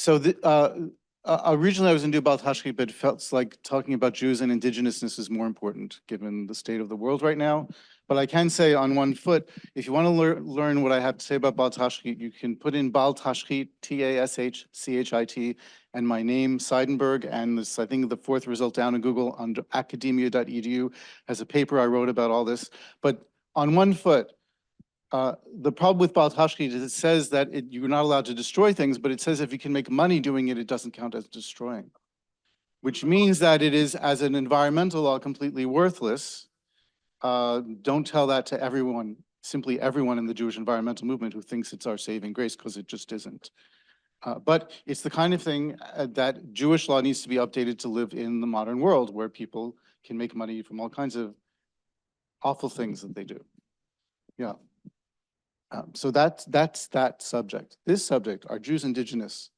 So originally I was going to do Bal Tashchit, but it felt like talking about Jews and indigenousness is more important given the state of the world right now. But I can say on one foot, if you want to learn what I have to say about Bal Tashchit, you can put in Bal Tashchit, Tashchit, and my name, Seidenberg, and this, I think the fourth result down in Google under academia.edu has a paper I wrote about all this. But on one foot, the problem with Bal Tashchit is it says that you're not allowed to destroy things, but it says if you can make money doing it, it doesn't count as destroying, which means that it is, as an environmental law, completely worthless. Don't tell that to everyone, simply everyone in the Jewish environmental movement who thinks it's our saving grace, because it just isn't. But it's the kind of thing that Jewish law needs to be updated to live in the modern world where people can make money from all kinds of awful things that they do. Yeah. So that's that subject. This subject, are Jews indigenous?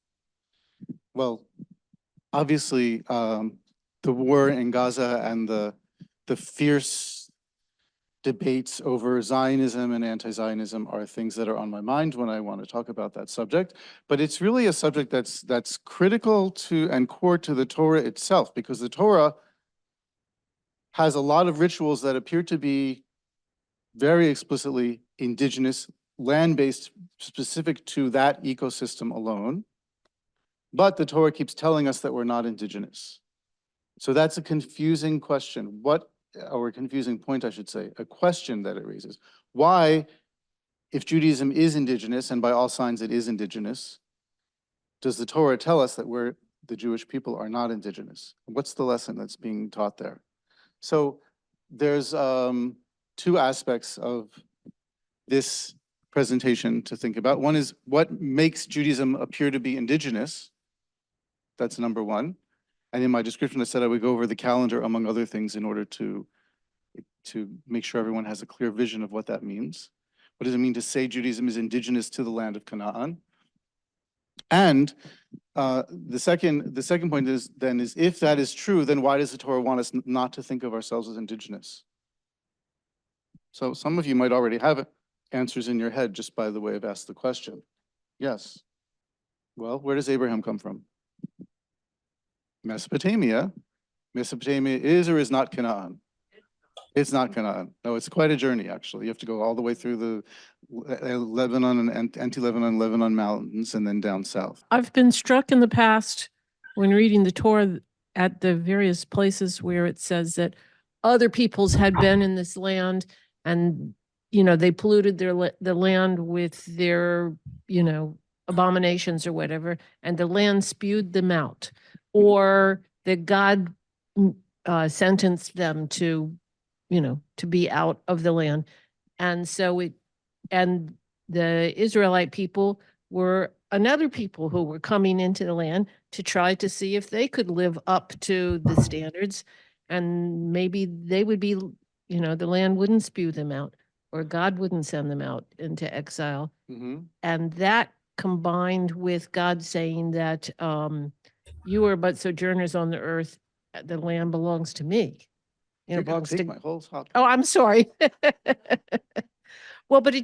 Well, obviously, the war in Gaza and the fierce debates over Zionism and anti-Zionism are things that are on my mind when I want to talk about that subject. But it's really a subject that's critical to and core to the Torah itself, because the Torah has a lot of rituals that appear to be very explicitly indigenous, land-based, specific to that ecosystem alone. But the Torah keeps telling us that we're not indigenous. So that's a confusing question. Or a confusing point, I should say, a question that it raises. Why, if Judaism is indigenous, and by all signs it is indigenous, does the Torah tell us that the Jewish people are not indigenous? What's the lesson that's being taught there? So there's two aspects of this presentation to think about. One is what makes Judaism appear to be indigenous. That's number one. And in my description, I said I would go over the calendar, among other things, in order to make sure everyone has a clear vision of what that means. What does it mean to say Judaism is indigenous to the land of Canaan? And the second point is if that is true, then why does the Torah want us not to think of ourselves as indigenous? So some of you might already have answers in your head just by the way I've asked the question. Yes. Well, where does Abraham come from? Mesopotamia. Mesopotamia is or is not Canaan? It's not Canaan. No, it's quite a journey, actually. You have to go all the way through the Lebanon and anti-Lebanon mountains and then down south. I've been struck in the past when reading the Torah at the various places where it says that other peoples had been in this land and, they polluted the land with their, abominations or whatever, and the land spewed them out, or that God sentenced them to be out of the land. And so and the Israelite people were another people who were coming into the land to try to see if they could live up to the standards, and maybe they would be, the land wouldn't spew them out, or God wouldn't send them out into exile. Mm-hmm. And that combined with God saying that you are but sojourners on the earth, the land belongs to me. Belongs to my whole top. Oh, I'm sorry. Well, but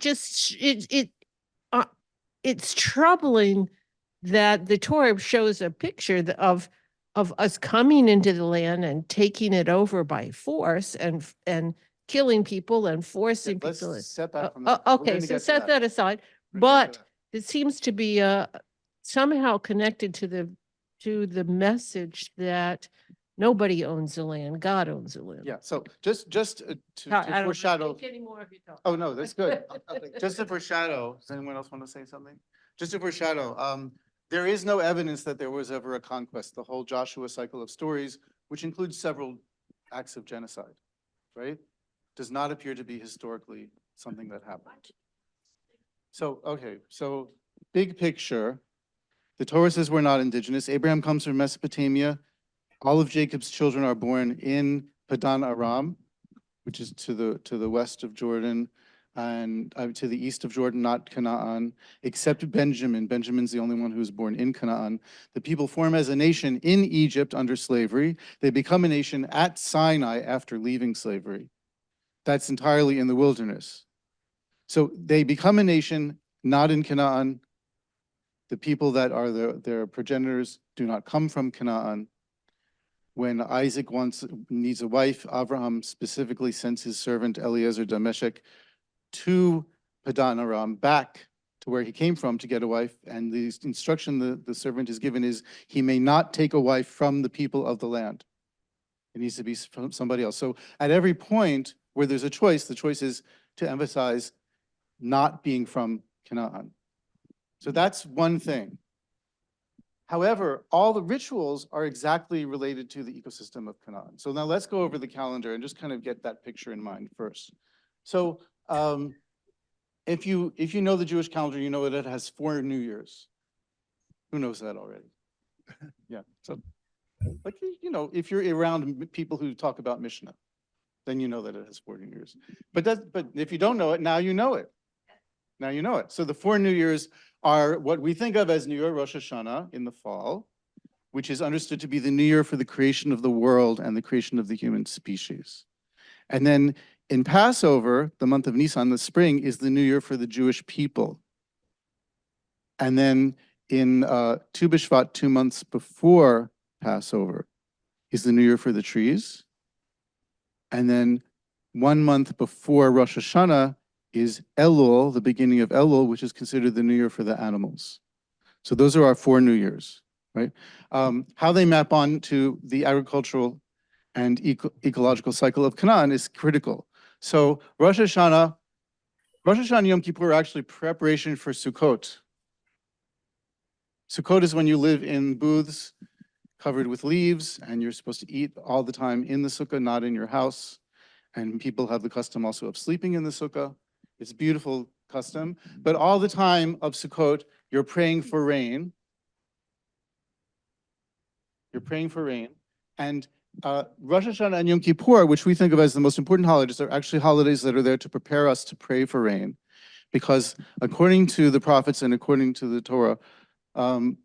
it's troubling that the Torah shows a picture of us coming into the land and taking it over by force and killing people and forcing people. Let's set that from that. Okay, so set that aside. But it seems to be somehow connected to the message that nobody owns the land, God owns the land. Yeah, so just to foreshadow. Oh, no, that's good. Just to foreshadow, does anyone else want to say something? Just to foreshadow, there is no evidence that there was ever a conquest. The whole Joshua cycle of stories, which includes several acts of genocide, right, does not appear to be historically something that happened. So, okay, so big picture, the Torah says we're not indigenous. Abraham comes from Mesopotamia. All of Jacob's children are born in Padan Aram, which is to the west of Jordan, and to the east of Jordan, not Canaan, except Benjamin. Benjamin's the only one who's born in Canaan. The people form as a nation in Egypt under slavery. They become a nation at Sinai after leaving slavery. That's entirely in the wilderness. So they become a nation not in Canaan, The people that are their progenitors do not come from Canaan. When Isaac needs a wife, Abraham specifically sends his servant Eliezer Dameshek to Padan Aram, back to where he came from to get a wife. And the instruction the servant is given is he may not take a wife from the people of the land. It needs to be from somebody else. So at every point where there's a choice, the choice is to emphasize not being from Canaan. So that's one thing. However, all the rituals are exactly related to the ecosystem of Canaan. So now let's go over the calendar and just kind of get that picture in mind first. So if you know the Jewish calendar, you know that it has 4 New Years. Who knows that already? Yeah. So, like, you know, if you're around people who talk about Mishnah, then you know that it has 4 New Years. But if you don't know it, now you know it. Now you know it. So the 4 New Years are what we think of as New Year, Rosh Hashanah in the fall, which is understood to be the New Year for the creation of the world and the creation of the human species. And then in Passover, the month of Nisan, the spring, is the New Year for the Jewish people. And then in Tu B'Shvat, 2 months before Passover, is the New Year for the trees. And then 1 month before Rosh Hashanah is Elul, the beginning of Elul, which is considered the New Year for the animals. So those are our 4 New Years, right? How they map on to the agricultural and ecological cycle of Canaan is critical. So Rosh Hashanah Yom Kippur are actually preparation for Sukkot. Sukkot is when you live in booths covered with leaves, and you're supposed to eat all the time in the sukkah, not in your house. And people have the custom also of sleeping in the sukkah. It's a beautiful custom. But all the time of Sukkot, you're praying for rain. You're praying for rain. And Rosh Hashanah and Yom Kippur, which we think of as the most important holidays, are actually holidays that are there to prepare us to pray for rain. Because according to the prophets and according to the Torah,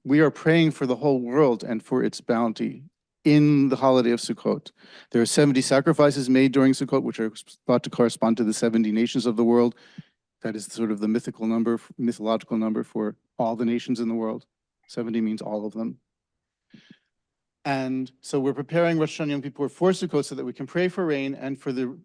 we are praying for the whole world and for its bounty in the holiday of Sukkot. There are 70 sacrifices made during Sukkot, which are thought to correspond to the 70 nations of the world. That is sort of the mythological number for all the nations in the world. 70 means all of them. And so we're preparing Rosh Hashanah Yom Kippur for Sukkot so that we can pray for rain and for the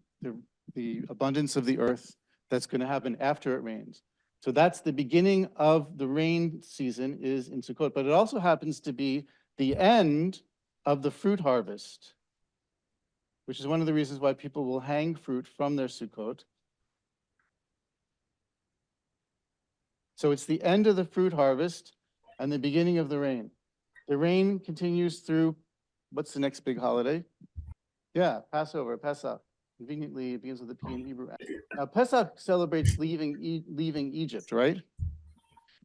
abundance of the earth that's going to happen after it rains. So that's the beginning of the rain season is in Sukkot, but it also happens to be the end of the fruit harvest, which is one of the reasons why people will hang fruit from their Sukkot. So it's the end of the fruit harvest and the beginning of the rain. The rain continues through, what's the next big holiday? Yeah, Passover, Pesach. Conveniently, it begins with a P in Hebrew. Now, Pesach celebrates leaving Egypt, right?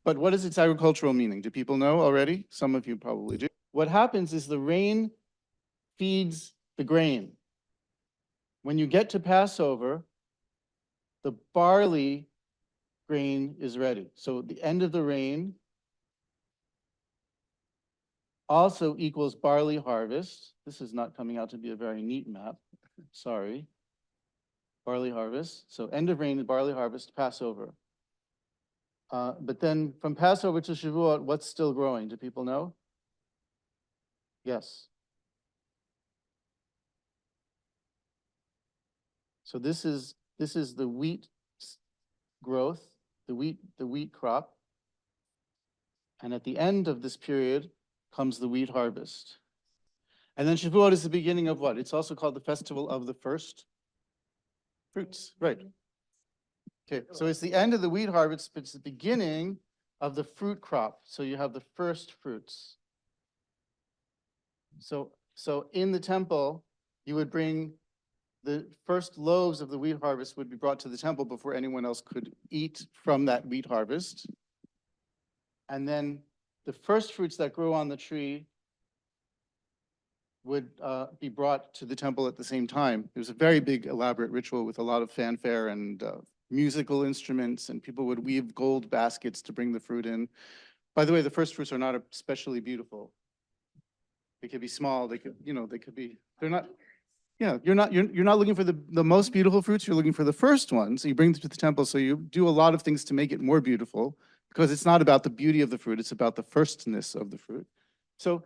But what is its agricultural meaning? Do people know already? Some of you probably do. What happens is the rain feeds the grain. When you get to Passover, the barley grain is ready. So the end of the rain also equals barley harvest. This is not coming out to be a very neat map. Sorry. Barley harvest. So end of rain, barley harvest, Passover. But then from Passover to Shavuot, what's still growing? Do people know? Yes. So this is the wheat growth, the wheat crop. And at the end of this period comes the wheat harvest. And then Shavuot is the beginning of what? It's also called the festival of the first fruits, right? Okay, so it's the end of the wheat harvest, but it's the beginning of the fruit crop. So you have the first fruits. So in the temple, you would bring the first loaves of the wheat harvest would be brought to the temple before anyone else could eat from that wheat harvest. And then the first fruits that grow on the tree would be brought to the temple at the same time. It was a very big, elaborate ritual with a lot of fanfare and musical instruments, and people would weave gold baskets to bring the fruit in. By the way, the first fruits are not especially beautiful. They could be small. They could, they could be. They're not. Yeah, you're not looking for the most beautiful fruits. You're looking for the first ones. So you bring them to the temple. So you do a lot of things to make it more beautiful. because it's not about the beauty of the fruit, it's about the firstness of the fruit. So,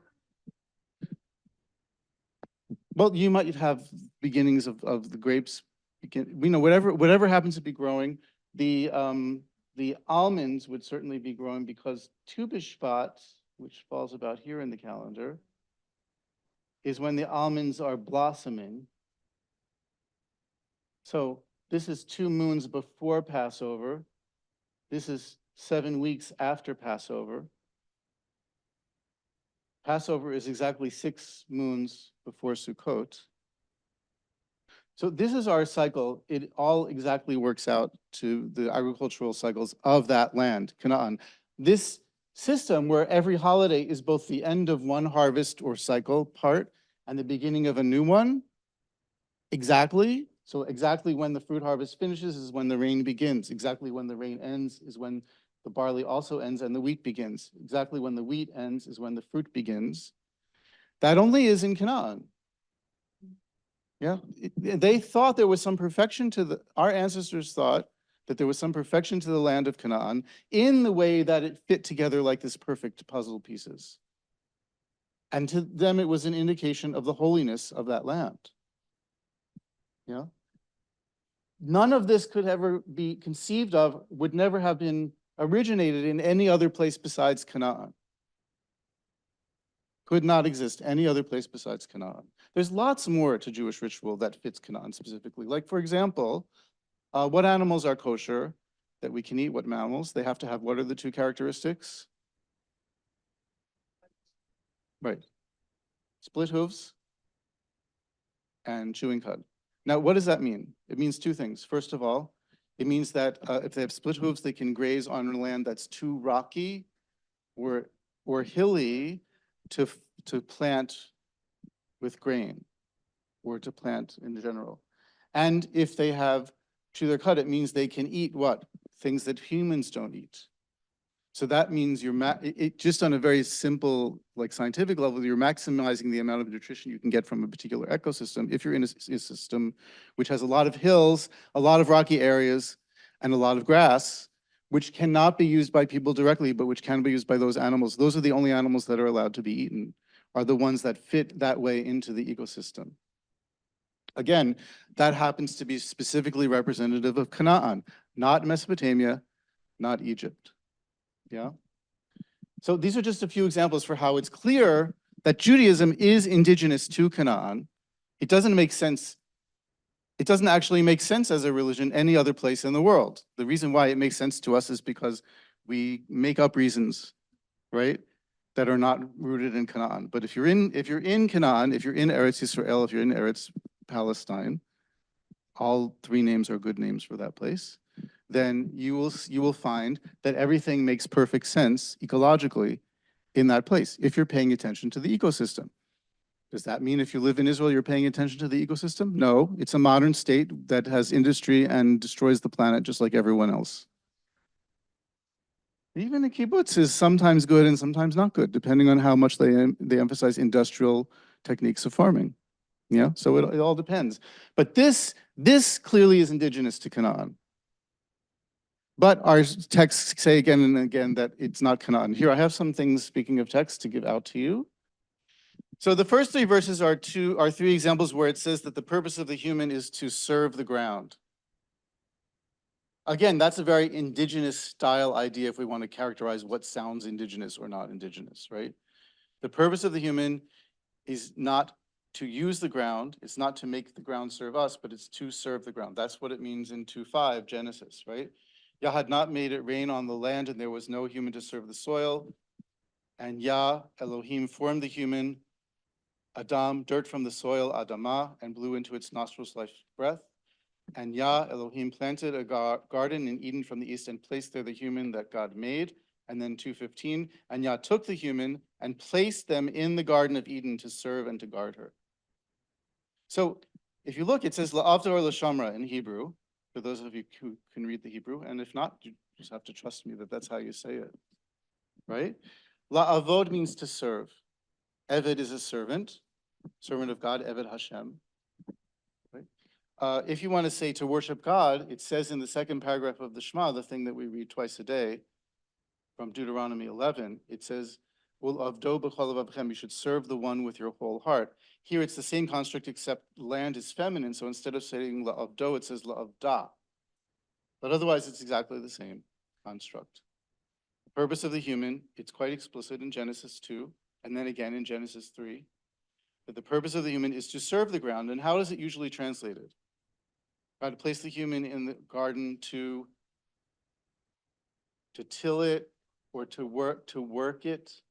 well, you might have beginnings of the grapes, whatever happens to be growing, the almonds would certainly be growing because Tu B'Shvat, which falls about here in the calendar, is when the almonds are blossoming. So this is 2 moons before Passover. This is 7 weeks after Passover. Passover is exactly 6 moons before Sukkot. So this is our cycle. It all exactly works out to the agricultural cycles of that land, Canaan. This system where every holiday is both the end of one harvest or cycle part and the beginning of a new one, exactly. So exactly when the fruit harvest finishes is when the rain begins. Exactly when the rain ends is when the barley also ends and the wheat begins. Exactly when the wheat ends is when the fruit begins. That only is in Canaan. Yeah, they thought there was some perfection to our ancestors thought that there was some perfection to the land of Canaan in the way that it fit together like this perfect puzzle pieces. And to them, it was an indication of the holiness of that land. Yeah. None of this could ever be conceived of, would never have been originated in any other place besides Canaan. Could not exist any other place besides Canaan. There's lots more to Jewish ritual that fits Canaan specifically. Like, for example, what animals are kosher that we can eat? What mammals? They have to have, what are the 2 characteristics? Right. Split hooves and chewing cud. Now, what does that mean? It means 2 things. First of all, it means that if they have split hooves, they can graze on land that's too rocky or hilly to plant with grain or to plant in general. And if they have chew their cud, it means they can eat what? Things that humans don't eat. So that means just on a very simple, like scientific level, you're maximizing the amount of nutrition you can get from a particular ecosystem if you're in a system which has a lot of hills, a lot of rocky areas, and a lot of grass, which cannot be used by people directly, but which can be used by those animals. Those are the only animals that are allowed to be eaten, are the ones that fit that way into the ecosystem. Again, that happens to be specifically representative of Canaan, not Mesopotamia, not Egypt. Yeah. So these are just a few examples for how it's clear that Judaism is indigenous to Canaan. It doesn't make sense. It doesn't actually make sense as a religion any other place in the world. The reason why it makes sense to us is because we make up reasons, right, that are not rooted in Canaan. But if you're in Canaan, if you're in Eretz Yisrael, if you're in Eretz Palestine, all 3 names are good names for that place, then you will find that everything makes perfect sense ecologically in that place if you're paying attention to the ecosystem. Does that mean if you live in Israel, you're paying attention to the ecosystem? No, it's a modern state that has industry and destroys the planet just like everyone else. Even a kibbutz is sometimes good and sometimes not good, depending on how much they emphasize industrial techniques of farming. Yeah, so it all depends. But this clearly is indigenous to Canaan. But our texts say again and again that it's not Canaan. Here, I have some things, speaking of text, to give out to you. So the first 3 verses are 3 examples where it says that the purpose of the human is to serve the ground. Again, that's a very indigenous style idea if we want to characterize what sounds indigenous or not indigenous, right? The purpose of the human is not to use the ground, it's not to make the ground serve us, but it's to serve the ground. That's what it means in 2:5, Genesis, right? Yah had not made it rain on the land, and there was no human to serve the soil. And Yah, Elohim, formed the human, Adam, dirt from the soil, Adamah, and blew into its nostrils life breath. And Yah, Elohim, planted a garden in Eden from the east and placed there the human that God made. And then 2:15, and Yah took the human and placed them in the Garden of Eden to serve and to guard her. So if you look, it says La'avta or L'shamra in Hebrew, for those of you who can read the Hebrew. And if not, you just have to trust me that that's how you say it, right? La'avod means to serve. Eved is a servant of God, Eved Hashem. Right? If you want to say to worship God, it says in the 2nd paragraph of the Shema, the thing that we read twice a day, from Deuteronomy 11, it says, "Ul avdo b'chol levavchem," you should serve the one with your whole heart. Here it's the same construct, except land is feminine, so instead of saying la'avdo, it says la'avda. But otherwise, it's exactly the same construct. The purpose of the human, it's quite explicit in Genesis 2, and then again in Genesis 3, that the purpose of the human is to serve the ground. And how is it usually translated? God placed the human in the garden to till it, or to work it,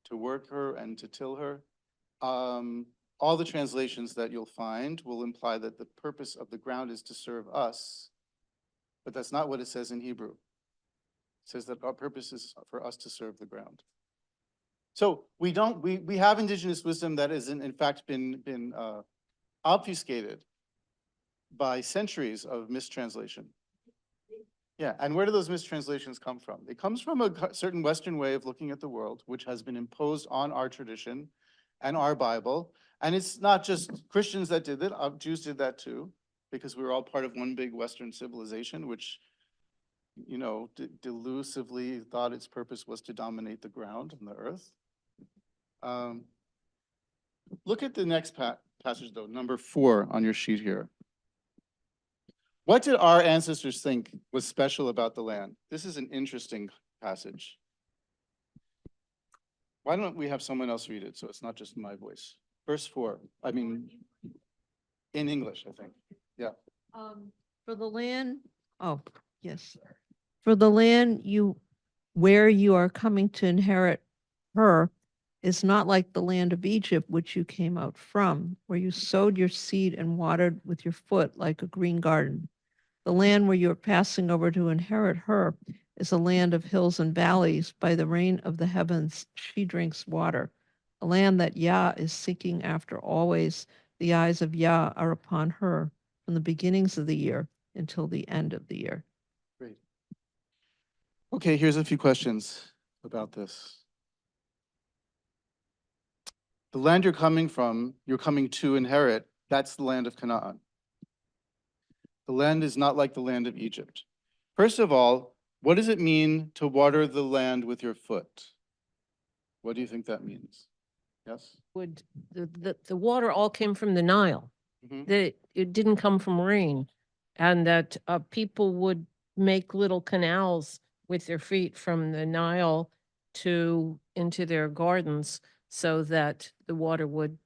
to work her and to till her. All the translations that you'll find will imply that the purpose of the ground is to serve us, but that's not what it says in Hebrew. It says that our purpose is for us to serve the ground. So we have indigenous wisdom that has in fact been obfuscated by centuries of mistranslation. Yeah, and where do those mistranslations come from? It comes from a certain Western way of looking at the world, which has been imposed on our tradition and our Bible. And it's not just Christians that did it, Jews did that too, because we were all part of one big Western civilization, which, you know, delusively thought its purpose was to dominate the ground and the earth. Look at the next passage though, number 4 on your sheet here. What did our ancestors think was special about the land? This is an interesting passage. Why don't we have someone else read it so it's not just my voice? Verse 4, I mean, in English, I think. Yeah. For the land, oh, yes. For the land where you are coming to inherit her is not like the land of Egypt, which you came out from, where you sowed your seed and watered with your foot like a green garden. The land where you are passing over to inherit her is a land of hills and valleys. By the rain of the heavens, she drinks water. A land that Yah is seeking after always. The eyes of Yah are upon her from the beginnings of the year until the end of the year. Great. Okay, here's a few questions about this. The land you're coming to inherit, that's the land of Canaan. The land is not like the land of Egypt. First of all, what does it mean to water the land with your foot? What do you think that means? Yes? The water all came from the Nile. Mhm. That it didn't come from rain, and that people would make little canals with their feet from the Nile into their gardens so that the water would,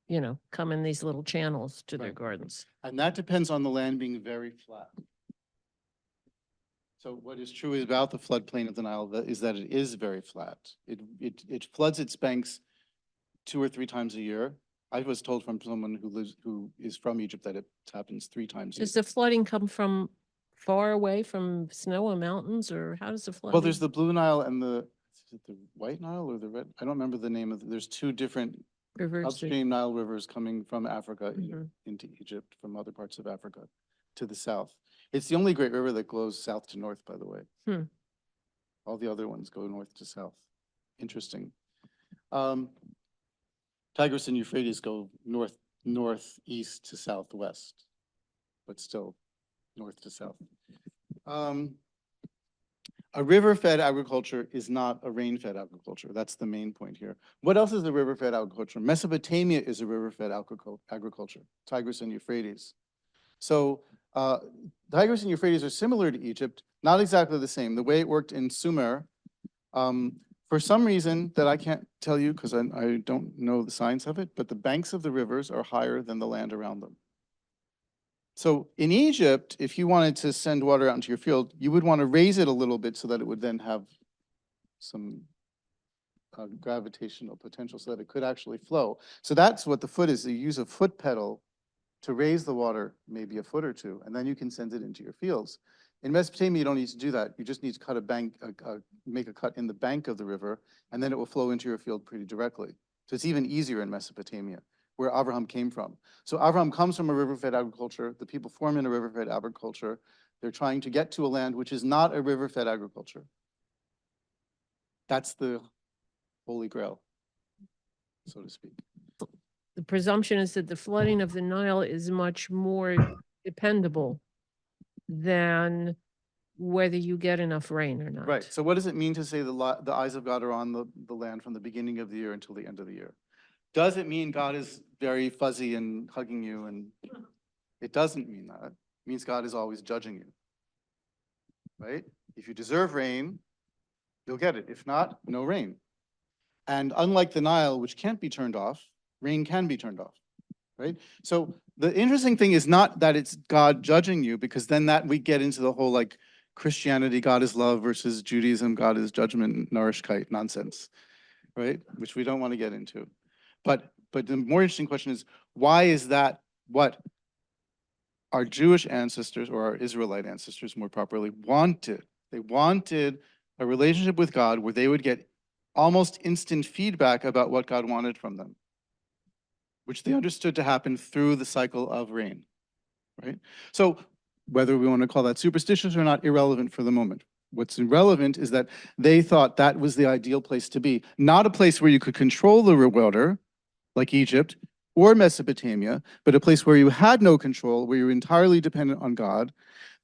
you know, come in these little channels to their Right. gardens. And that depends on the land being very flat. So what is true about the floodplain of the Nile is that it is very flat. It floods its banks 2 or 3 times a year. I was told from someone who is from Egypt that it happens 3 times a year. Does the flooding come from far away from snow or mountains, or how does the flooding? Well, there's the Blue Nile and is it the White Nile or the Red? I don't remember the name of there's 2 different rivers. upstream Nile rivers coming from Africa Mhm. into Egypt from other parts of Africa to the south. It's the only great river that goes south to north, by the way. Hmm. All the other ones go north to south. Interesting. Tigris and Euphrates go northeast to southwest, but still north to south. A river-fed agriculture is not a rain-fed agriculture. That's the main point here. What else is a river-fed agriculture? Mesopotamia is a river-fed agriculture, Tigris and Euphrates. So Tigris and Euphrates are similar to Egypt, not exactly the same. The way it worked in Sumer, for some reason that I can't tell you because I don't know the science of it, but the banks of the rivers are higher than the land around them. So in Egypt, if you wanted to send water out into your field, you would want to raise it a little bit so that it would then have some gravitational potential so that it could actually flow. So that's what the foot is. You use a foot pedal to raise the water maybe a foot or 2, and then you can send it into your fields. In Mesopotamia, you don't need to do that. You just need to cut make a cut in the bank of the river, and then it will flow into your field pretty directly. So it's even easier in Mesopotamia, where Abraham came from. So Abraham comes from a river-fed agriculture. The people form in a river-fed agriculture. They're trying to get to a land which is not a river-fed agriculture. That's the Holy Grail, so to speak. The presumption is that the flooding of the Nile is much more dependable than whether you get enough rain or not. Right. So what does it mean to say the eyes of God are on the land from the beginning of the year until the end of the year? Does it mean God is very fuzzy and hugging you? And it doesn't mean that. It means God is always judging you. Right? If you deserve rain, you'll get it. If not, no rain. And unlike the Nile, which can't be turned off, rain can be turned off. Right? So the interesting thing is not that it's God judging you, because then that we get into the whole like Christianity, God is love versus Judaism, God is judgment, Narishkeit nonsense, right? Which we don't want to get into. But the more interesting question is, why is that what our Jewish ancestors, or our Israelite ancestors more properly, wanted? They wanted a relationship with God where they would get almost instant feedback about what God wanted from them, which they understood to happen through the cycle of rain, right? So whether we want to call that superstitious or not, irrelevant for the moment. What's irrelevant is that they thought that was the ideal place to be, not a place where you could control the water, like Egypt or Mesopotamia, but a place where you had no control, where you're entirely dependent on God.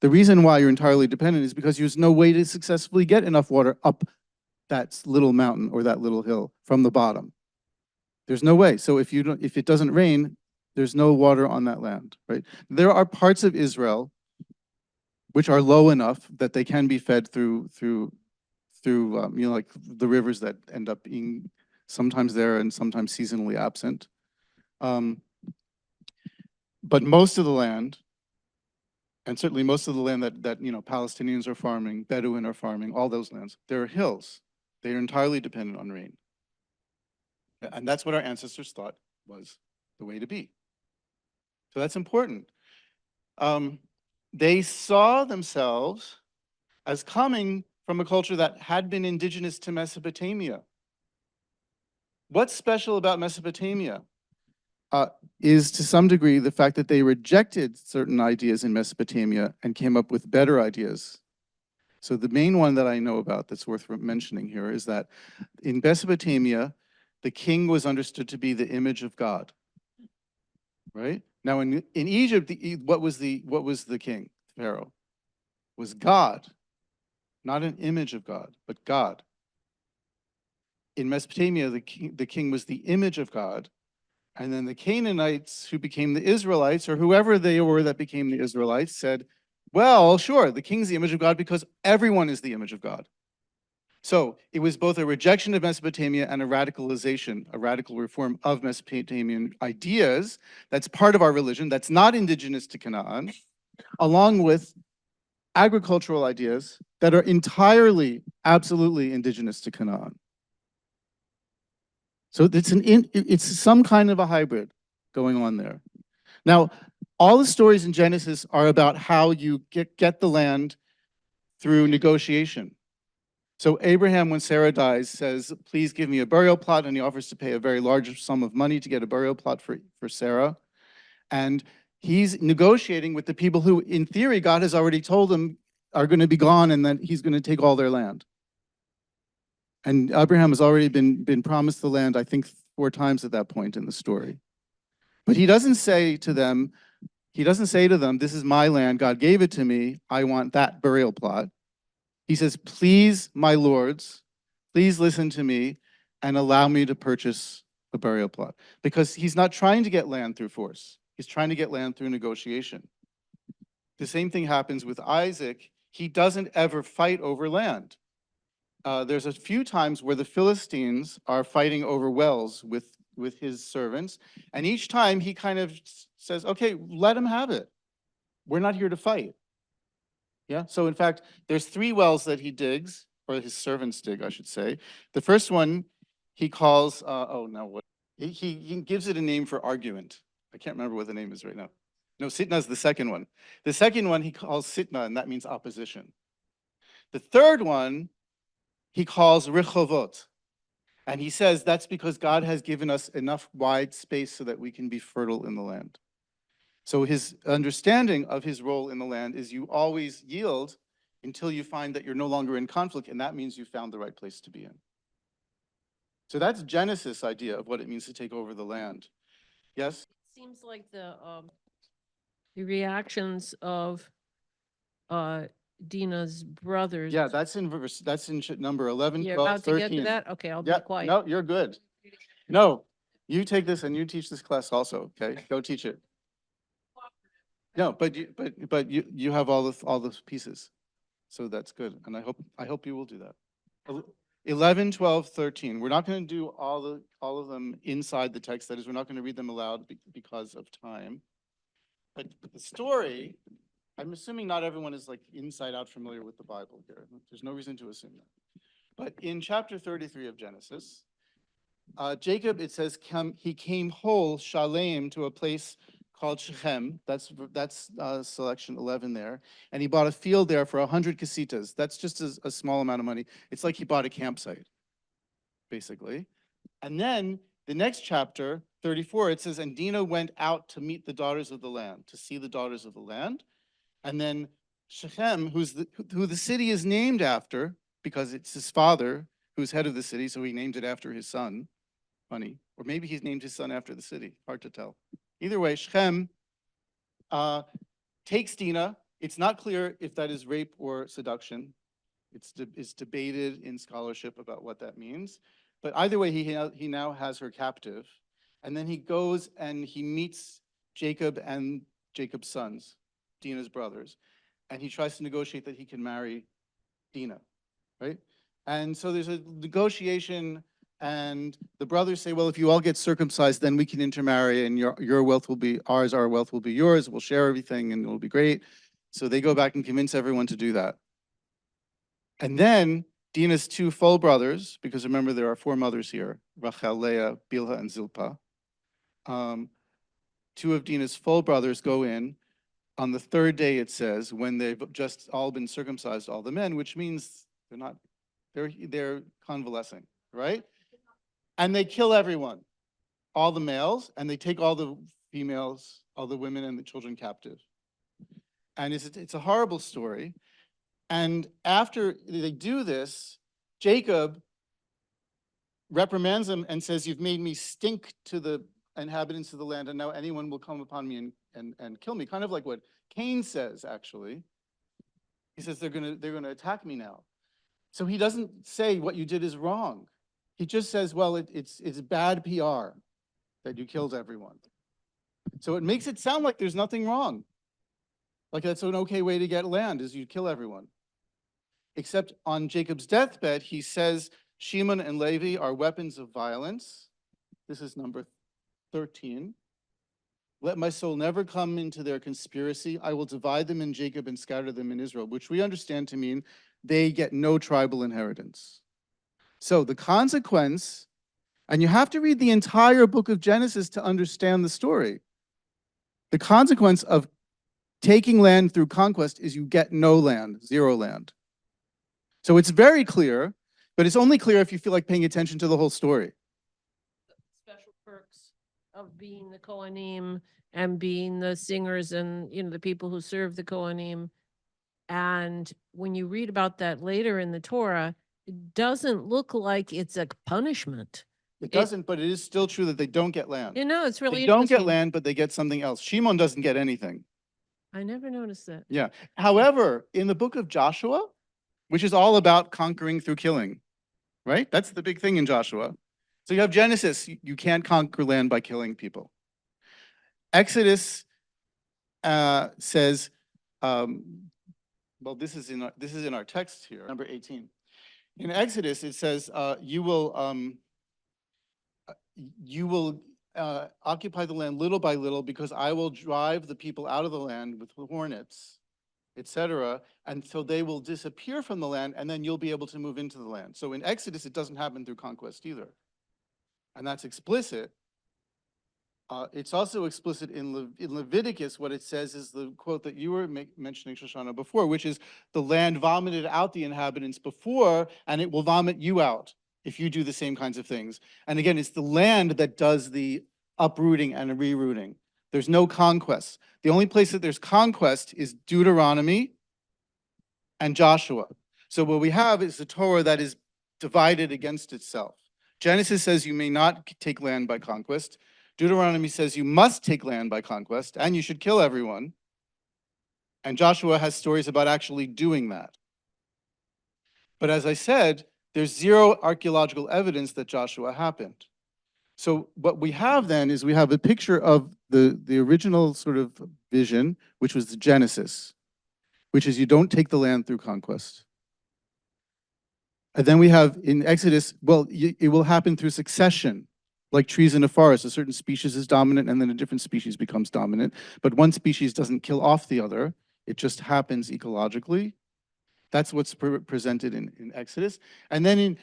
The reason why you're entirely dependent is because there's no way to successfully get enough water up that little mountain or that little hill from the bottom. There's no way. So if it doesn't rain, there's no water on that land, right? There are parts of Israel which are low enough that they can be fed through like the rivers that end up being sometimes there and sometimes seasonally absent. But most of the land, and certainly most of the land that Palestinians are farming, Bedouin are farming, all those lands, there are hills. They are entirely dependent on rain. And that's what our ancestors thought was the way to be. So that's important. They saw themselves as coming from a culture that had been indigenous to Mesopotamia. What's special about Mesopotamia is to some degree the fact that they rejected certain ideas in Mesopotamia and came up with better ideas. So the main one that I know about that's worth mentioning here is that in Mesopotamia, the king was understood to be the image of God, right? Now in Egypt, what was the king, Pharaoh? Was God, not an image of God, but God. In Mesopotamia, the king was the image of God, and then the Canaanites, who became the Israelites, or whoever they were that became the Israelites, said, well, sure, the king's the image of God because everyone is the image of God. So it was both a rejection of Mesopotamia and a radicalization, a radical reform of Mesopotamian ideas that's part of our religion, that's not indigenous to Canaan, along with agricultural ideas that are entirely, absolutely indigenous to Canaan. So it's some kind of a hybrid going on there. Now, all the stories in Genesis are about how you get the land through negotiation. So Abraham, when Sarah dies, says, please give me a burial plot, and he offers to pay a very large sum of money to get a burial plot for Sarah. And he's negotiating with the people who, in theory, God has already told him are going to be gone and that he's going to take all their land. And Abraham has already been promised the land, I think, 4 times at that point in the story. But he doesn't say to them, this is my land, God gave it to me, I want that burial plot. He says, please, my lords, please listen to me and allow me to purchase the burial plot. Because he's not trying to get land through force. He's trying to get land through negotiation. The same thing happens with Isaac. He doesn't ever fight over land. There's a few times where the Philistines are fighting over wells with his servants. And each time he kind of says, okay, let him have it. We're not here to fight. Yeah, so in fact, there's 3 wells that he digs, or his servants dig, I should say. The first one he calls, he gives it a name for argument. I can't remember what the name is right now. No, Sitna is the second one. The second one he calls Sitna, and that means opposition. The third one he calls Rechovot. And he says that's because God has given us enough wide space so that we can be fertile in the land. So his understanding of his role in the land is you always yield until you find that you're no longer in conflict, and that means you found the right place to be in. So that's Genesis' idea of what it means to take over the land. Yes? Seems like the reactions of Dinah's brothers. Yeah, that's in number 11, You're 12, about to get to 13. that? Okay, I'll be Yeah, quiet. no, you're good. No, you take this and you teach this class also, okay? Go teach it. No, but you have all the pieces. So that's good. And I hope you will do that. 11, 12, 13. We're not going to do all of them inside the text. That is, we're not going to read them aloud because of time. But the story, I'm assuming not everyone is like inside out familiar with the Bible here. There's no reason to assume that. But in chapter 33 of Genesis, Jacob, it says, he came whole, shalem, to a place called Shechem. That's selection 11 there. And he bought a field there for 100 kesitas. That's just a small amount of money. It's like he bought a campsite, basically. And then the next chapter, 34, it says, and Dinah went out to meet the daughters of the land, to see the daughters of the land. And then Shechem, who the city is named after, because it's his father who's head of the city, so he named it after his son. Funny. Or maybe he's named his son after the city. Hard to tell. Either way, Shechem takes Dinah. It's not clear if that is rape or seduction. It's debated in scholarship about what that means. But either way, he now has her captive. And then he goes and he meets Jacob and Jacob's sons, Dinah's brothers. And he tries to negotiate that he can marry Dinah, right? And so there's a negotiation, and the brothers say, well, if you all get circumcised, then we can intermarry, and your wealth will be ours, our wealth will be yours, we'll share everything, and it'll be great. So they go back and convince everyone to do that. And then Dinah's two full brothers, because remember there are four mothers here, Rachel, Leah, Bilhah, and Zilpah. Two of Dinah's full brothers go in. On the third day, it says, when they've just all been circumcised, all the men, which means they're convalescing, right? And they kill everyone, all the males, and they take all the females, all the women and the children captive. And it's a horrible story. And after they do this, Jacob reprimands them and says, you've made me stink to the inhabitants of the land, and now anyone will come upon me and kill me. Kind of like what Cain says, actually. He says, they're gonna attack me now. So he doesn't say what you did is wrong. He just says, well, it's bad PR that you killed everyone. So it makes it sound like there's nothing wrong. Like that's an okay way to get land, is you kill everyone. Except on Jacob's deathbed, he says, Shimon and Levi are weapons of violence. This is number 13. Let my soul never come into their conspiracy. I will divide them in Jacob and scatter them in Israel, which we understand to mean they get no tribal inheritance. So the consequence, and you have to read the entire book of Genesis to understand the story. The consequence of taking land through conquest is you get no land, zero land. So it's very clear, but it's only clear if you feel like paying attention to the whole story. Special perks of being the Kohanim and being the singers and, the people who serve the Kohanim. And when you read about that later in the Torah, it doesn't look like it's a punishment. It doesn't, but it is still true that they don't get land. It's really They don't get interesting. land, but they get something else. Shimon doesn't get anything. I never noticed that. Yeah. However, in the book of Joshua, which is all about conquering through killing, right? That's the big thing in Joshua. So you have Genesis, you can't conquer land by killing people. Exodus says, well, this is in our text here, number 18. In Exodus, it says, you will occupy the land little by little, because I will drive the people out of the land with hornets, etc., until they will disappear from the land, and then you'll be able to move into the land. So in Exodus, it doesn't happen through conquest either. And that's explicit. It's also explicit in Leviticus. What it says is the quote that you were mentioning, Shoshana, before, which is the land vomited out the inhabitants before, and it will vomit you out if you do the same kinds of things. And again, it's the land that does the uprooting and rerouting. There's no conquest. The only place that there's conquest is Deuteronomy and Joshua. So what we have is a Torah that is divided against itself. Genesis says you may not take land by conquest. Deuteronomy says you must take land by conquest, and you should kill everyone. And Joshua has stories about actually doing that. But as I said, there's zero archaeological evidence that Joshua happened. So what we have then is we have a picture of the original sort of vision, which was the Genesis, which is you don't take the land through conquest. And then we have in Exodus, well, it will happen through succession, like trees in a forest. A certain species is dominant and then a different species becomes dominant. But one species doesn't kill off the other. It just happens ecologically. That's what's presented in Exodus. And then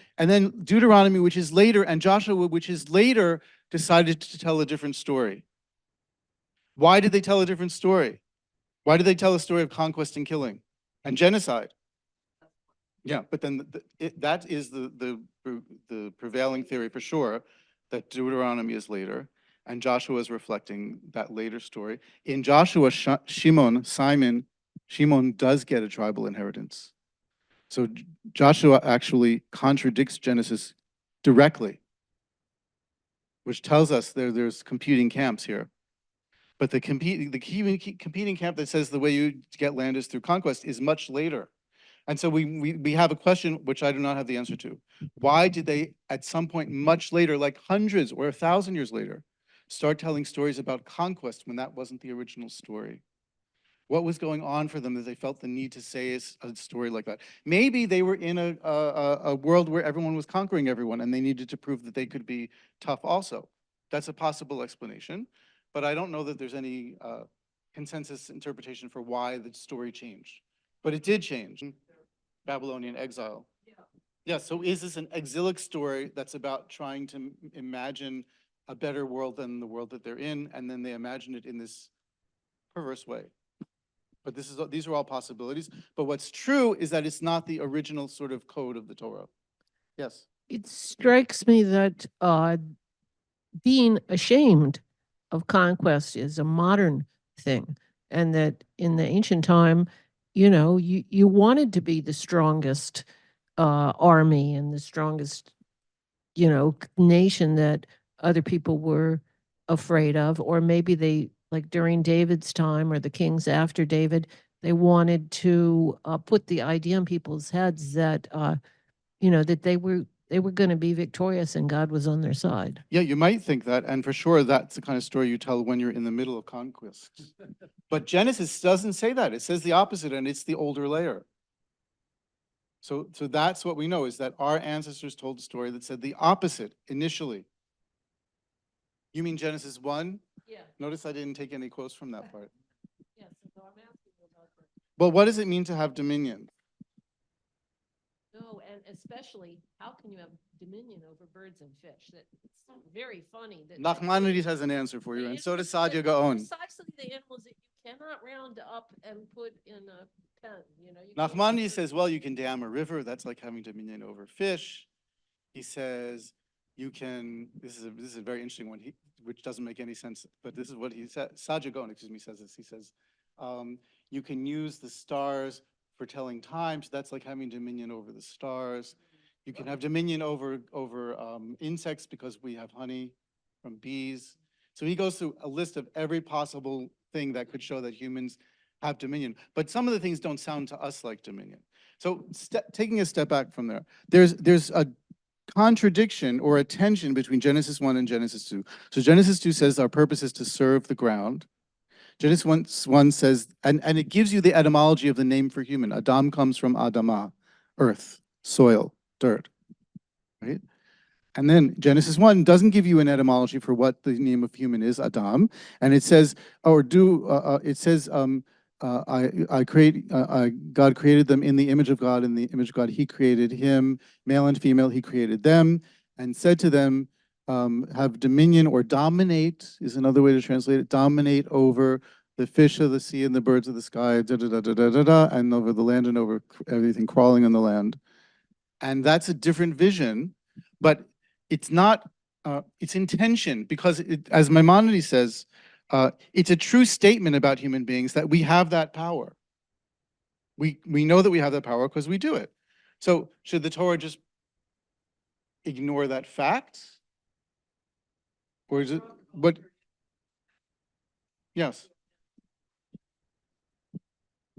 Deuteronomy, which is later, and Joshua, which is later, decided to tell a different story. Why did they tell a different story? Why did they tell a story of conquest and killing and genocide? Yeah, but then that is the prevailing theory for sure, that Deuteronomy is later, and Joshua is reflecting that later story. In Joshua, Shimon does get a tribal inheritance. So Joshua actually contradicts Genesis directly, which tells us there's competing camps here. But the competing camp that says the way you get land is through conquest is much later. And so we have a question which I do not have the answer to. Why did they, at some point much later, like hundreds or 1,000 years later, start telling stories about conquest when that wasn't the original story? What was going on for them that they felt the need to say a story like that? Maybe they were in a world where everyone was conquering everyone and they needed to prove that they could be tough also. That's a possible explanation, but I don't know that there's any consensus interpretation for why the story changed. But it did change. Babylonian exile. Yeah, so is this an exilic story that's about trying to imagine a better world than the world that they're in, and then they imagine it in this perverse way? But these are all possibilities. But what's true is that it's not the original sort of code of the Torah. Yes. It strikes me that being ashamed of conquest is a modern thing, and that in the ancient time, you wanted to be the strongest army and the strongest, nation that other people were afraid of, or maybe they, like during David's time or the kings after David, they wanted to put the idea in people's heads that that they were going to be victorious and God was on their side. Yeah, you might think that, and for sure that's the kind of story you tell when you're in the middle of conquest. But Genesis doesn't say that. It says the opposite, and it's the older layer. So that's what we know, is that our ancestors told a story that said the opposite initially. You mean Genesis 1? Yeah. Notice I didn't take any quotes from that part. Yes, so I'm asking you about that. Well, what does it mean to have dominion? No, and especially, how can you have dominion over birds and fish? That's very funny. Nachmanides has an answer for you, and so does Sadia Gaon. Gaon. Precisely the animals that you cannot round up and put in a pen. Nachmanides says, well, you can dam a river. That's like having dominion over fish. He says you can. This is a very interesting one, which doesn't make any sense. But this is what he said. Sadia Gaon, excuse me, says this. He says you can use the stars for telling time. So that's like having dominion over the stars. You can have dominion over insects because we have honey from bees. So he goes through a list of every possible thing that could show that humans have dominion. But some of the things don't sound to us like dominion. So taking a step back from there, there's a contradiction or a tension between Genesis 1 and Genesis 2. So Genesis 2 says our purpose is to serve the ground. Genesis 1 says, and it gives you the etymology of the name for human. Adam comes from Adamah, earth, soil, dirt, right? And then Genesis 1 doesn't give you an etymology for what the name of human is, Adam. And it says, God created them in the image of God. In the image of God, he created him, male and female, he created them, and said to them, have dominion or dominate is another way to translate it, dominate over the fish of the sea and the birds of the sky, and over the land and over everything crawling on the land. And that's a different vision, but it's not, it's in tension because, as Maimonides says, it's a true statement about human beings that we have that power. We know that we have that power because we do it. So should the Torah just ignore that fact? Or is it, what? Yes.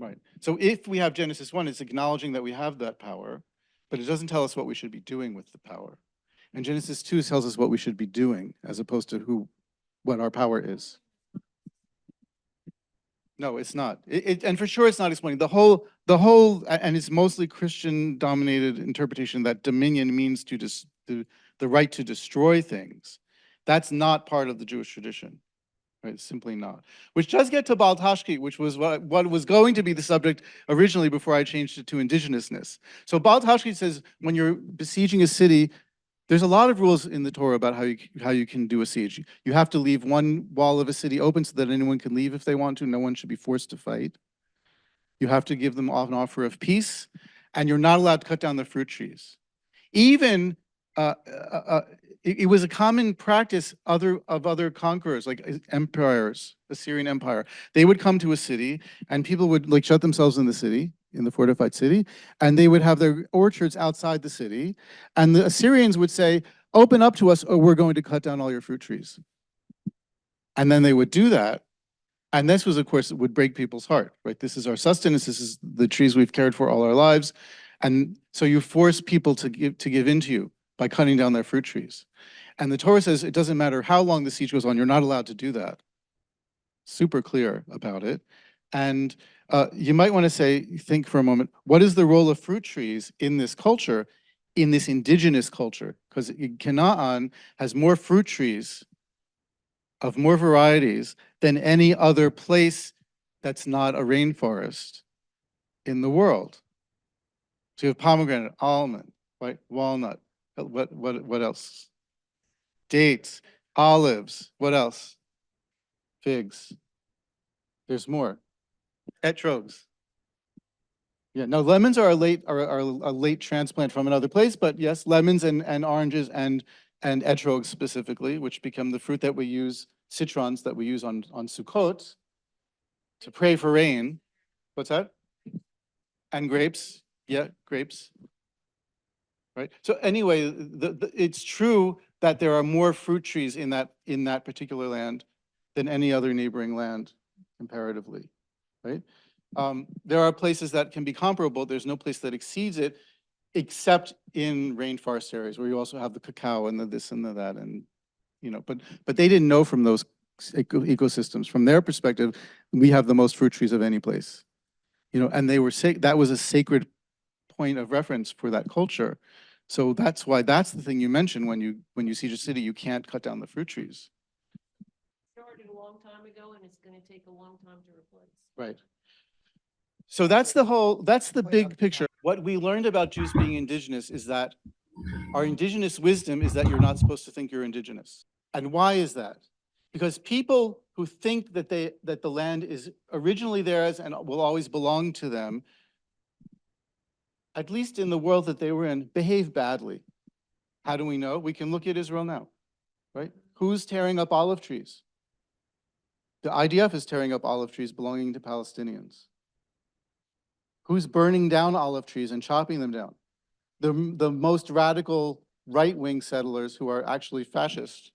Right. So if we have Genesis 1, it's acknowledging that we have that power, but it doesn't tell us what we should be doing with the power. And Genesis 2 tells us what we should be doing as opposed to what our power is. No, it's not. And for sure it's not explaining and it's mostly Christian dominated interpretation that dominion means the right to destroy things. That's not part of the Jewish tradition. Right, simply not. Which does get to Bal Tashkit, which was what was going to be the subject originally before I changed it to indigenousness. So Bal Tashkit says when you're besieging a city, there's a lot of rules in the Torah about how you can do a siege. You have to leave one wall of a city open so that anyone can leave if they want to. No one should be forced to fight. You have to give them an offer of peace, and you're not allowed to cut down the fruit trees. Even it was a common practice of other conquerors, like empires, Assyrian Empire. They would come to a city, and people would like shut themselves in the city, in the fortified city, and they would have their orchards outside the city, and the Assyrians would say, "Open up to us, or we're going to cut down all your fruit trees." And then they would do that, and this was, of course, it would break people's heart, right? This is our sustenance. This is the trees we've cared for all our lives, and so you force people to give in to you by cutting down their fruit trees. And the Torah says it doesn't matter how long the siege goes on, you're not allowed to do that. Super clear about it. And you might want to think for a moment, what is the role of fruit trees in this culture, in this indigenous culture? Because Canaan has more fruit trees of more varieties than any other place that's not a rainforest in the world. So you have pomegranate, almond, right, walnut. What else? Dates, olives. What else? Figs. There's more. Etrogs. Yeah, no, lemons are a late transplant from another place, but yes, lemons and oranges and etrogs specifically, which become the fruit that we use, citrons that we use on Sukkot to pray for rain. What's that? And grapes. Yeah, grapes. Right. So anyway, it's true that there are more fruit trees in that particular land than any other neighboring land comparatively, right? There are places that can be comparable. There's no place that exceeds it, except in rainforest areas where you also have the cacao and the this and the that, and but they didn't know from those ecosystems. From their perspective, we have the most fruit trees of any place, and they were that was a sacred point of reference for that culture. So that's why that's the thing you mentioned when you siege a city, you can't cut down the fruit trees. Started a long time ago, and it's going to take a long time to replace. Right. So that's the big picture. What we learned about Jews being indigenous is that our indigenous wisdom is that you're not supposed to think you're indigenous. And why is that? Because people who think that the land is originally theirs and will always belong to them, at least in the world that they were in, behave badly. How do we know? We can look at Israel now, right? Who's tearing up olive trees? The IDF is tearing up olive trees belonging to Palestinians. Who's burning down olive trees and chopping them down? The most radical right-wing settlers who are actually fascist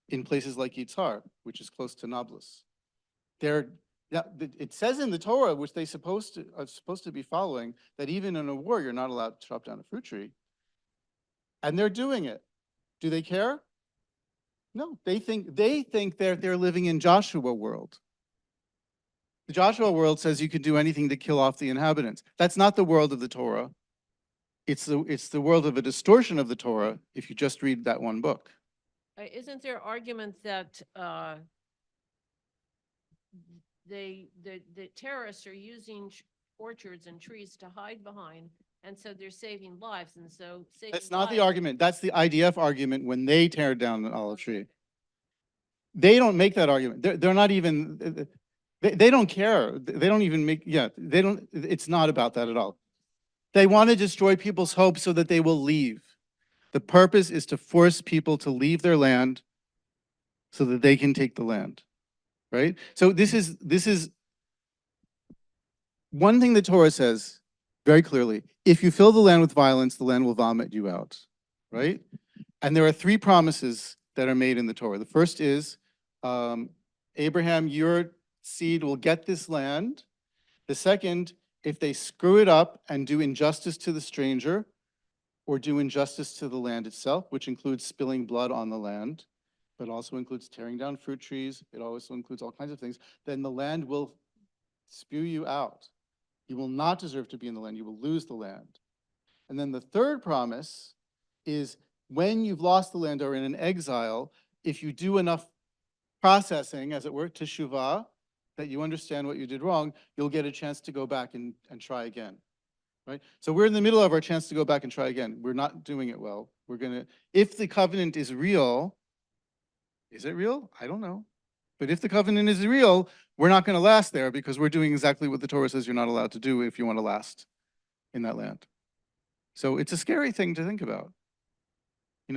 in places like Yitzhar, which is close to Nablus. It says in the Torah, which are supposed to be following, that even in a war, you're not allowed to chop down a fruit tree. And they're doing it. Do they care? No, they think they're living in Joshua world. The Joshua world says you can do anything to kill off the inhabitants. That's not the world of the Torah. It's the world of a distortion of the Torah if you just read that one book. Isn't there argument that the terrorists are using orchards and trees to hide behind, and so they're saving lives, and so saving That's not the lives- argument. That's the IDF argument when they tear down an olive tree. They don't make that argument. They're not even, they don't care. They don't even make, they don't, it's not about that at all. They want to destroy people's hope so that they will leave. The purpose is to force people to leave their land so that they can take the land, right? So this is one thing the Torah says very clearly. If you fill the land with violence, the land will vomit you out, right? And there are 3 promises that are made in the Torah. The first is, Abraham, your seed will get this land, The second, if they screw it up and do injustice to the stranger or do injustice to the land itself, which includes spilling blood on the land, but also includes tearing down fruit trees, it also includes all kinds of things, then the land will spew you out. You will not deserve to be in the land. You will lose the land. And then the third promise is when you've lost the land or in an exile, if you do enough processing, as it were, teshuvah, that you understand what you did wrong, you'll get a chance to go back and try again, right? So we're in the middle of our chance to go back and try again. We're not doing it well. We're gonna, if the covenant is real, is it real? I don't know. But if the covenant is real, we're not gonna last there because we're doing exactly what the Torah says you're not allowed to do if you want to last in that land. So it's a scary thing to think about,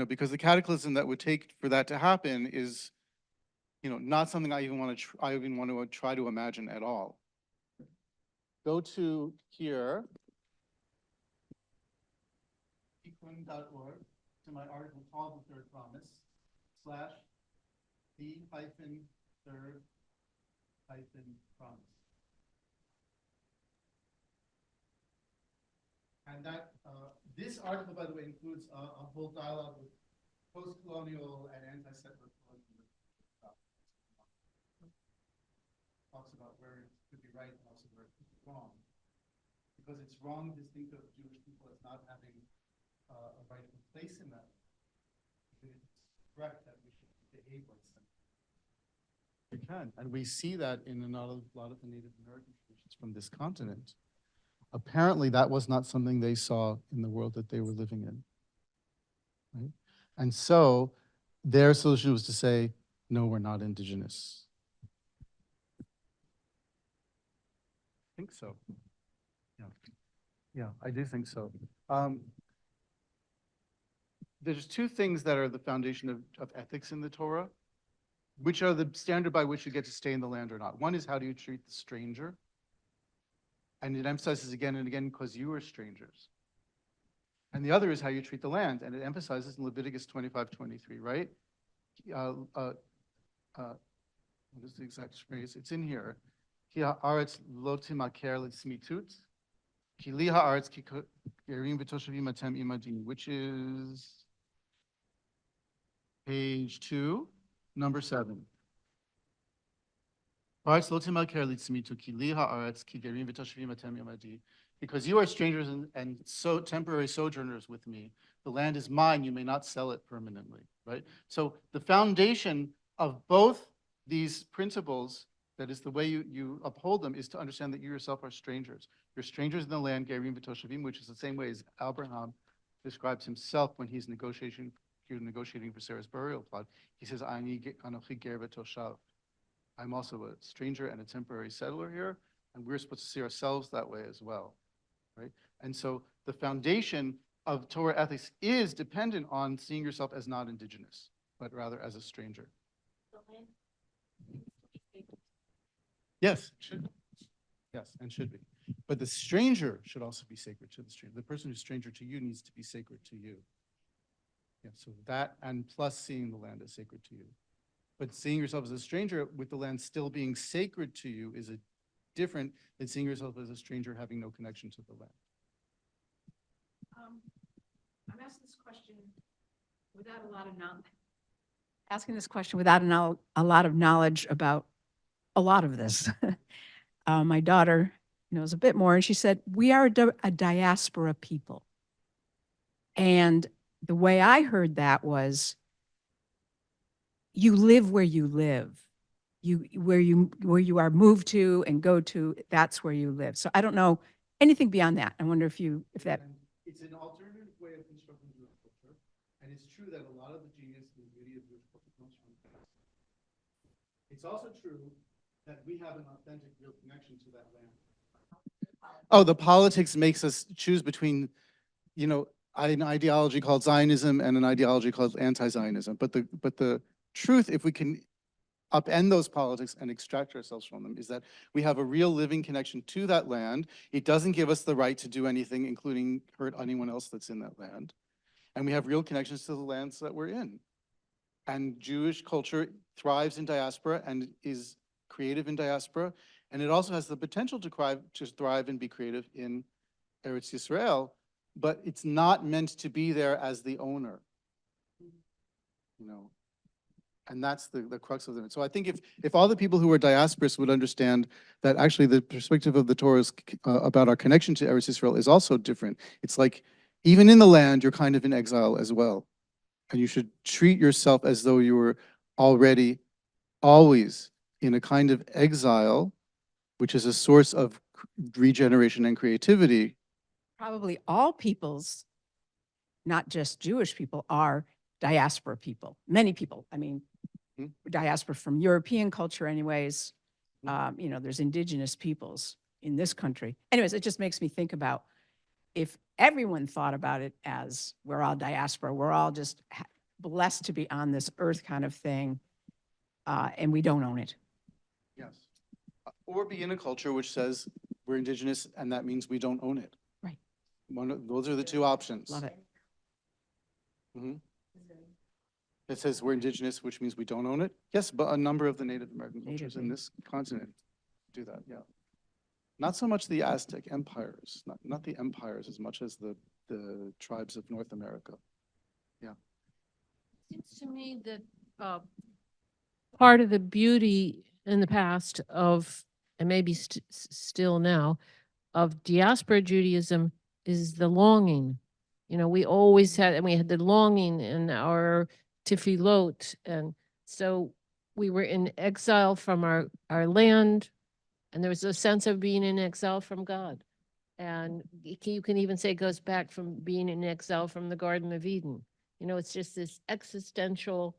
because the cataclysm that would take for that to happen is, not something I even want to try to imagine at all. Go to here, tikkun.org, to my article called The Third Promise, /the-third-promise. And that this article, by the way, includes a whole dialogue with post-colonial and anti-settler colonialism. Talks about where it could be right and also where it could be wrong. Because it's wrong to think of Jewish people as not having a rightful place in that. It's correct that we should behave like them. We can, and we see that in a lot of the Native American traditions from this continent. Apparently, that was not something they saw in the world that they were living in. Right? And so their solution was to say, no, we're not indigenous. I think so. Yeah, I do think so. There's two things that are the foundation of ethics in the Torah, which are the standard by which you get to stay in the land or not. One is how do you treat the stranger? And it emphasizes again and again, because you are strangers. And the other is how you treat the land. And it emphasizes in Leviticus 25:23, right? What is the exact phrase? It's in here. Ki ha'aretz lo timaker l'tzmitut, ki li ha'aretz ki gerim v'toshavim atem imadi, which is page 2, number 7. Because you are strangers and so temporary sojourners with me. The land is mine, you may not sell it permanently, right? So the foundation of both these principles, that is the way you uphold them, is to understand that you yourself are strangers. You're strangers in the land, Gerim v'toshavim, which is the same way as Abraham describes himself when he's negotiating for Sarah's burial plot. He says, Ani anochi ger v'toshav. I'm also a stranger and a temporary settler here, and we're supposed to see ourselves that way as well, right? And so the foundation of Torah ethics is dependent on seeing yourself as not indigenous, but rather as a stranger. Yes, it should. Yes, and should be. But the stranger should also be sacred to the stranger. The person who's stranger to you needs to be sacred to you. Yeah, so that, and plus seeing the land as sacred to you. But seeing yourself as a stranger with the land still being sacred to you is different than seeing yourself as a stranger having no connection to the land. I'm asking this question without a lot of knowledge. Asking this question without a lot of knowledge about a lot of this. My daughter knows a bit more, and she said, we are a diaspora people. And the way I heard that was, you live where you live. Where you are moved to and go to, that's where you live. So I don't know anything beyond that. I wonder if that. And it's an alternative way of constructing Jewish culture, and it's true that a lot of the genius and the beauty of Jewish culture comes from the past. It's also true that we have an authentic, real connection to that land. Oh, the politics makes us choose between, an ideology called Zionism and an ideology called anti-Zionism. But the truth, if we can upend those politics and extract ourselves from them, is that we have a real living connection to that land. It doesn't give us the right to do anything, including hurt anyone else that's in that land. And we have real connections to the lands that we're in. And Jewish culture thrives in diaspora and is creative in diaspora. And it also has the potential to thrive and be creative in Eretz Yisrael, but it's not meant to be there as the owner. You know, and that's the crux of it. So I think if all the people who are diasporous would understand that actually the perspective of the Torah is, about our connection to Eretz Yisrael is also different. It's like, even in the land, you're kind of in exile as well. And you should treat yourself as though you were already, always in a kind of exile, which is a source of regeneration and creativity. Probably all peoples, not just Jewish people, are diaspora people. Many people, I mean, diaspora from European culture anyways. You know, there's indigenous peoples in this country. Anyways, it just makes me think about if everyone thought about it as we're all diaspora, we're all just blessed to be on this earth kind of thing, and we don't own it. Yes. Or be in a culture which says we're indigenous and that means we don't own it. Right. Those are the two options. Love it. Mhm. It says we're indigenous, which means we don't own it. Yes, but a number of the Native American cultures in this continent do that, yeah. Not so much the Aztec empires, not the empires as much as the tribes of North America. Yeah. Seems to me that part of the beauty in the past of, and maybe still now, of diaspora Judaism is the longing. You know, we always had, and we had the longing in our tefillot, and so we were in exile from our land, and there was a sense of being in exile from God. And you can even say it goes back from being in exile from the Garden of Eden. You know, it's just this existential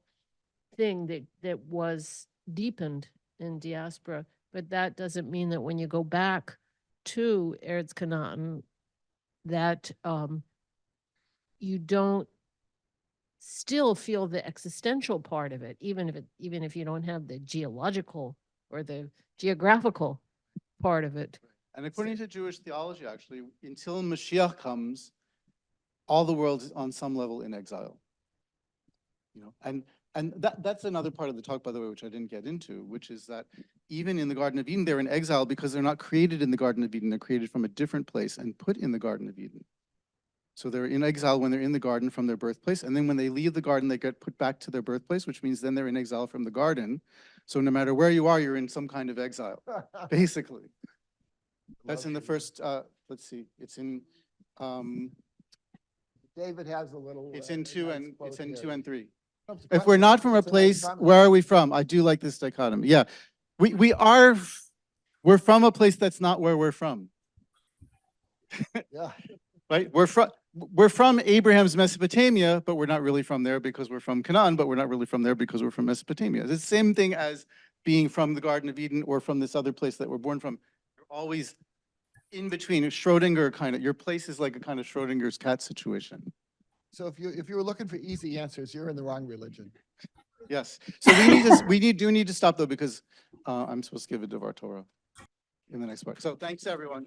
thing that was deepened in diaspora, but that doesn't mean that when you go back to Eretz Canaan, that you don't still feel the existential part of it, even if you don't have the geological or the geographical part of it. And according to Jewish theology, actually, until Mashiach comes, all the world is on some level in exile. You know, and that's another part of the talk, by the way, which I didn't get into, which is that even in the Garden of Eden, they're in exile because they're not created in the Garden of Eden. They're created from a different place and put in the Garden of Eden. So they're in exile when they're in the garden from their birthplace. And then when they leave the garden, they get put back to their birthplace, which means then they're in exile from the garden. So no matter where you are, you're in some kind of exile, basically. That's in the first, let's see, it's in, David has a little. it's in two and, it's in 2 and 3. It's If we're not from a it's nice place, comment. where are we from? I do like this dichotomy. Yeah, we're from a place that's not where we're from, Yeah, right? We're from Abraham's Mesopotamia, but we're not really from there because we're from Canaan, but we're not really from there because we're from Mesopotamia. It's the same thing as being from the Garden of Eden or from this other place that we're born from. You're always in between. Schrodinger kind of, your place is like a kind of Schrodinger's cat situation. so if you were looking for easy answers, you're in the wrong religion. Yes. So we do need to stop though, because I'm supposed to give a Devar Torah in the next part. So thanks everyone.